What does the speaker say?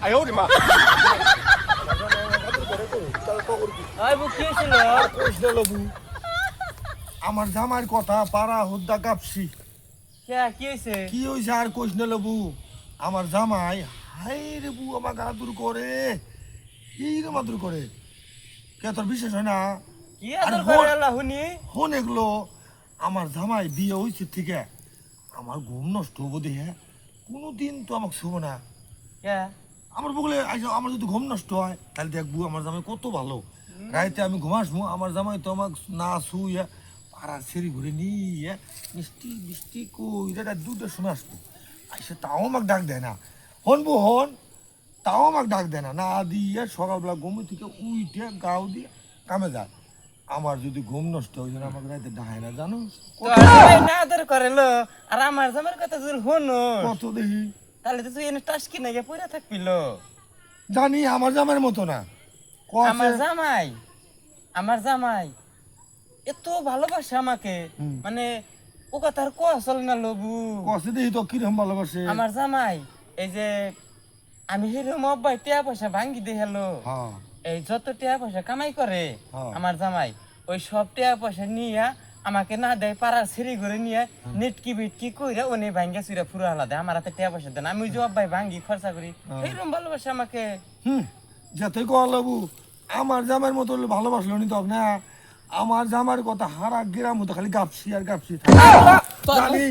哎呦我的妈！ আমার জামার কথা পাড়া হুদ্দা কাঁপছি। কি হয়েছে আর কইস না লেবু, আমার জামাই হাই রে বু আমাকে আদর করে, এইরকম আদর করে, কে তোর বিশ্বাস হয় না? হন এগুলো আমার জামাই বিয়ে হয়েছে ঠিক আমার ঘুম নষ্ট হবো দেখে কোনোদিন তো আমাকে শুভ না। আমার বগলে আমার যদি ঘুম নষ্ট হয় তাহলে দেখবো আমার জামাই কত ভালো। রাইতে আমি ঘুমাসবো, আমার জামাই তো আমাকে না শুয়ে পাড়ার সেরি ঘুরে নিয়ে মিষ্টি মিষ্টি কই দুধের সময় আসবো, আইসে তাও আমাকে ডাক দেয় না। হনবো হন তাও আমাকে ডাক দেয় না, না দিয়ে সকালবেলা ঘুম থেকে উইটে গাও দিয়ে কামে যায়। আমার যদি ঘুম নষ্ট হয়ে যায় আমাকে রাইতে ডাহায় না, জানো না আদর করে লো আর আমার জামার কথা যদি হনো কত দেখি। তাহলে তো তুই এনে টাস্কি না গিয়ে পড়ে থাকবিল। জানি আমার জামাইয়ের মতো না। আমার জামাই এত ভালোবাসে আমাকে, মানে ও কথা আর কোয়া চলে না লবু। কষে দেখি তো কিরকম ভালোবাসে আমার জামাই এই যে আমি হিরম অব্বাই টিয়া পয়সা ভাঙ্গি দিয়ে হেলো, হ্যাঁ এই যত টিয়া পয়সা কামাই করে হ্যাঁ। আমার জামাই ওই সব টিয়া পয়সা নিয়ে আমাকে না দেয় পাড়ার সিঁড়ি ঘুরে নিয়ে নেটকি বিটকি কইরা ওনে ভাঙ্গা চুরা ফুরা হালা দেয়, আমার হাতে টিয়া পয়সা দেন, আমি ওই যে অব্বাই ভাঙ্গি খরচা করি, এইরকম ভালোবাসে আমাকে। যাতে কয়া লাগু আমার জামার মতো হলে ভালোবাসলো নি তখন না। আমার জামার কথা হারা গ্রাম মতো খালি গাপছি আর গাপছি জানি।